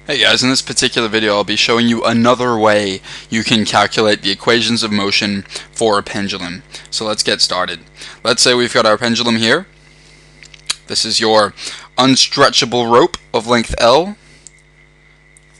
Hey guys, in this particular video I'll be showing you another way you can calculate the equations of motion for a pendulum. So let's get started. Let's say we've got our pendulum here. This is your unstretchable rope of length L,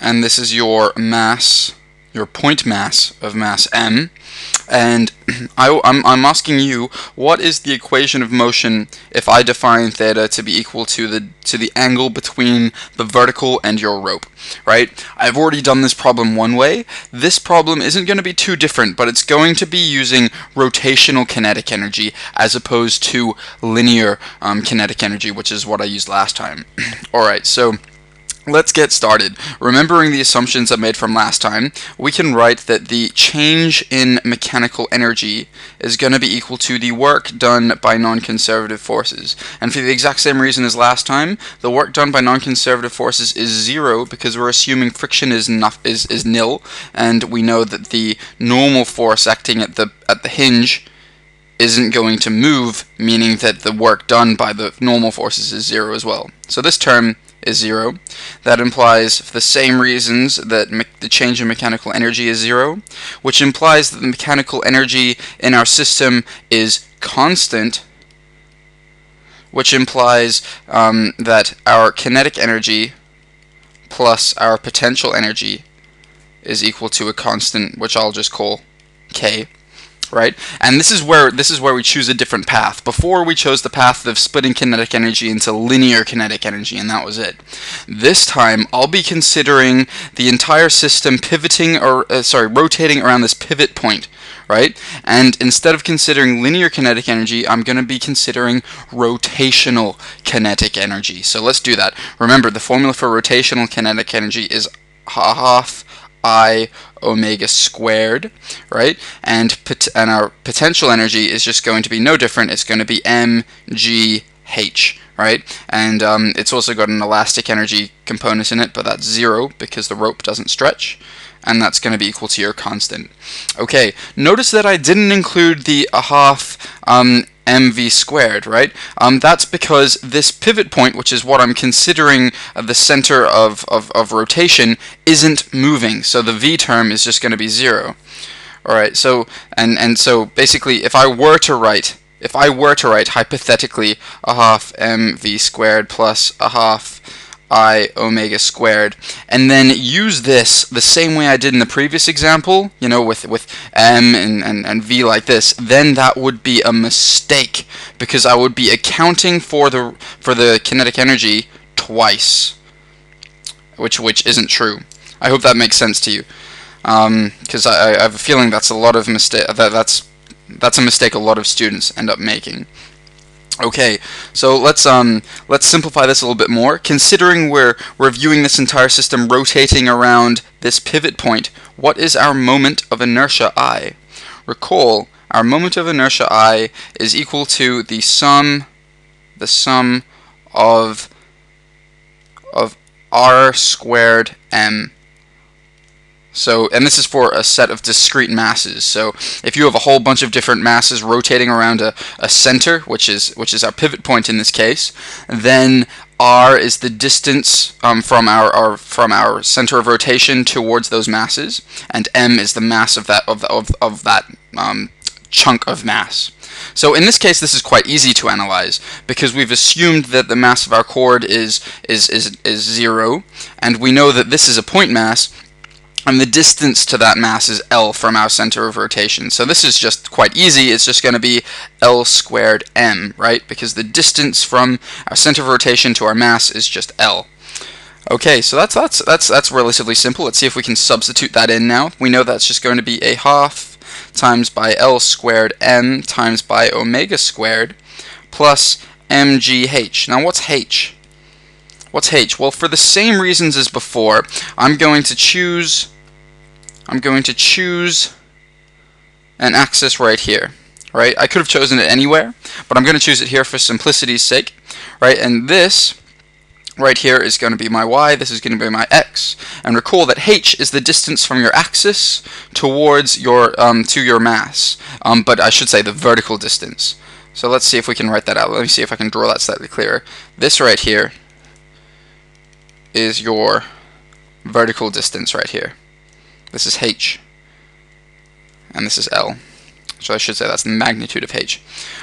and this is your mass, your point mass of mass M. And I'm asking you, what is the equation of motion if I define theta to be equal to the angle between the vertical and your rope, right? I've already done this problem one way. This problem isn't going to be too different, but it's going to be using rotational kinetic energy as opposed to linear kinetic energy, which is what I used last time. Alright, so let's get started. Remembering the assumptions I made from last time, we can write that the change in mechanical energy is going to be equal to the work done by non-conservative forces. And for the exact same reason as last time, the work done by non-conservative forces is zero because we're assuming friction is nil, and we know that the normal force acting at the hinge isn't going to move, meaning that the work done by the normal forces is zero as well. So this term is zero. That implies, for the same reasons, that the change in mechanical energy is zero, which implies that the mechanical energy in our system is constant, which implies that our kinetic energy plus our potential energy is equal to a constant, which I'll just call K. Right? And this is where we choose a different path. Before, we chose the path of splitting kinetic energy into linear kinetic energy, and that was it. This time I'll be considering the entire system rotating around this pivot point, right? And instead of considering linear kinetic energy, I'm going to be considering rotational kinetic energy. So let's do that. Remember, the formula for rotational kinetic energy is half I omega squared, right? And our potential energy is just going to be no different. It's going to be mgh, right? And it's also got an elastic energy component in it, but that's zero because the rope doesn't stretch, and that's going to be equal to your constant. Okay, notice that I didn't include the half mv squared, right? That's because this pivot point, which is what I'm considering the center of rotation, isn't moving, so the v term is just going to be zero. Alright, so so basically, if I were to write hypothetically a half mv squared plus a half I omega squared, and then use this the same way I did in the previous example, you know, with m and v like this, then that would be a mistake because I would be accounting for the kinetic energy twice, which isn't true. I hope that makes sense to you, because I have a feeling that's a lot of that's a mistake a lot of students end up making. Okay, so let's simplify this a little bit more. Considering we're viewing this entire system rotating around this pivot point, what is our moment of inertia I? Recall, our moment of inertia I is equal to the sum of r squared m. So, and this is for a set of discrete masses. So, if you have a whole bunch of different masses rotating around a center, which is our pivot point in this case, then r is the distance from our center of rotation towards those masses, and m is the mass of that chunk of mass. So in this case, this is quite easy to analyze because we've assumed that the mass of our cord is zero, and we know that this is a point mass. And the distance to that mass is L from our center of rotation. So this is just quite easy. It's just going to be L squared m, right? Because the distance from our center of rotation to our mass is just L. Okay, so that's relatively simple. Let's see if we can substitute that in now. We know that's just going to be a half times by L squared m times by omega squared plus mgh. Now what's h? What's h? Well, for the same reasons as before, I'm going to choose an axis right here, right? I could have chosen it anywhere, but I'm going to choose it here for simplicity's sake, right? And this right here is going to be my y, this is going to be my x. And recall that h is the distance from your axis towards your to your mass, but I should say the vertical distance. So let's see if we can write that out. Let me see if I can draw that slightly clearer. This right here is your vertical distance right here. This is h, and this is L. So I should say that's the magnitude of h.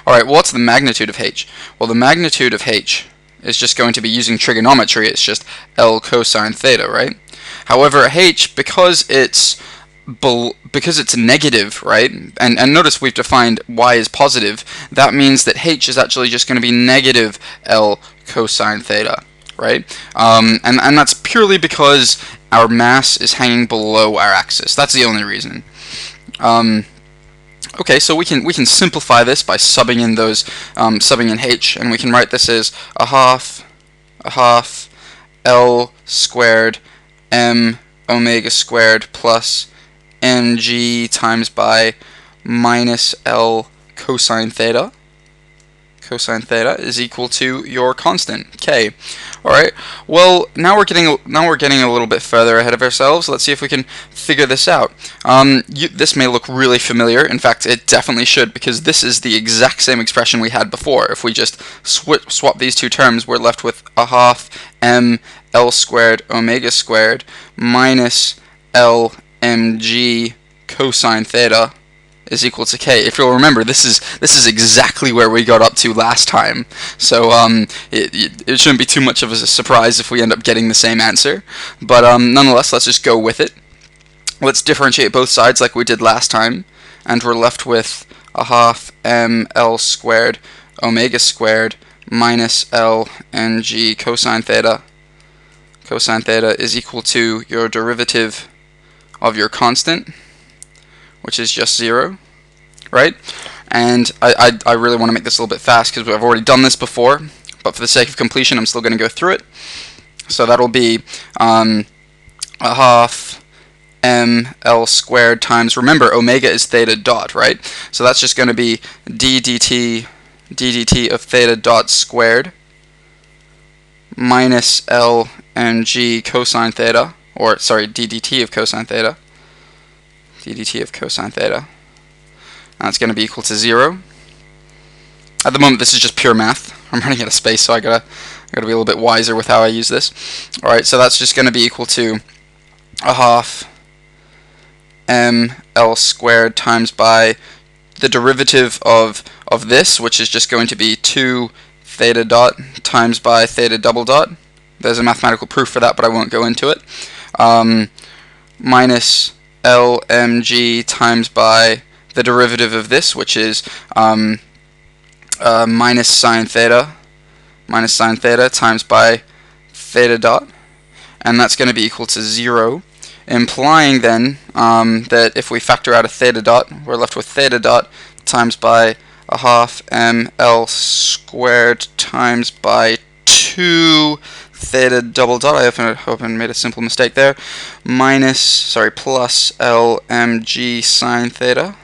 Alright, well, what's the magnitude of h? Well, the magnitude of h is just going to be using trigonometry. It's just L cosine theta, right? However, h, because it's negative, right? And notice we've defined y as positive. That means that h is actually just going to be negative L cosine theta, right? And that's purely because our mass is hanging below our axis. That's the only reason. Okay, so we can simplify this by subbing in those subbing in h, and we can write this as a half L squared m omega squared plus mg times by minus L cosine theta. Cosine theta is equal to your constant k. All right. Well, now we're getting a little bit further ahead of ourselves. Let's see if we can figure this out. This may look really familiar. In fact, it definitely should, because this is the exact same expression we had before. If we just swap these two terms, we're left with a half m L squared omega squared minus L mg cosine theta is equal to k. If you'll remember, this is exactly where we got up to last time. So it shouldn't be too much of a surprise if we end up getting the same answer. But nonetheless, let's just go with it. Let's differentiate both sides like we did last time, and we're left with a half m L squared omega squared minus L mg cosine theta. Cosine theta is equal to your derivative of your constant, which is just 0, right? And I really want to make this a little bit fast because I've already done this before, but for the sake of completion, I'm still going to go through it. So that'll be a half m L squared times, remember, omega is theta dot, right? So that's just going to be d dt of theta dot squared minus L mg cosine theta, or sorry, d dt of cosine theta. dt of cosine theta. Now it's going to be equal to 0. At the moment, this is just pure math. I'm running out of space, so I gotta be a little bit wiser with how I use this. All right, so that's just going to be equal to a half m L squared times by the derivative of this, which is just going to be 2 theta dot times by theta double dot. There's a mathematical proof for that, but I won't go into it. Minus L mg times by the derivative of this, which is minus sine theta times by theta dot, and that's going to be equal to 0, implying then that if we factor out a theta dot, we're left with theta dot times by a half m L squared times by 2 theta double dot. I hope I made a simple mistake there. Plus L mg sine theta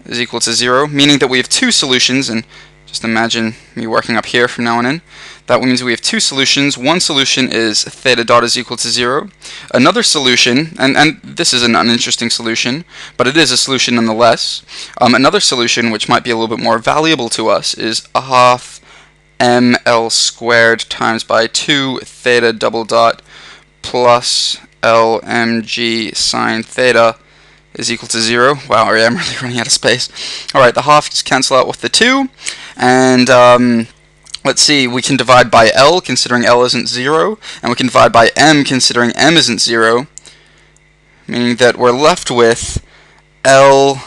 is equal to 0, meaning that we have two solutions, and just imagine me working up here from now on in. That means we have two solutions. One solution is theta dot is equal to 0. Another solution, and this is an uninteresting solution, but it is a solution nonetheless. Another solution, which might be a little bit more valuable to us, is a half m L squared times by 2 theta double dot plus L mg sine theta is equal to 0. Wow, I'm really running out of space. Alright, the halves cancel out with the 2, and let's see, we can divide by L considering L isn't 0, and we can divide by M considering M isn't 0, meaning that we're left with L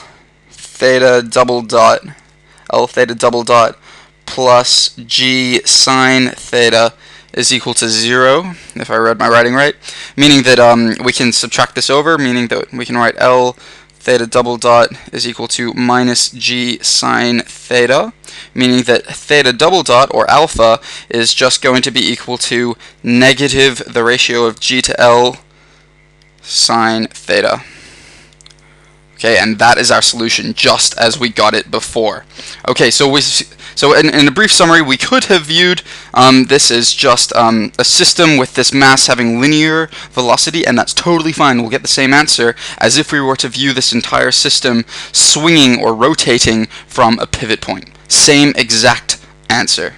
theta double dot plus G sine theta is equal to 0, if I read my writing right, meaning that we can subtract this over, meaning that we can write L theta double dot is equal to minus G sine theta, meaning that theta double dot, or alpha, is just going to be equal to negative the ratio of G to L sine theta. Okay, and that is our solution, just as we got it before. Okay, so in a brief summary, we could have viewed this as just a system with this mass having linear velocity, and that's totally fine. We'll get the same answer as if we were to view this entire system swinging or rotating from a pivot point. Same exact answer.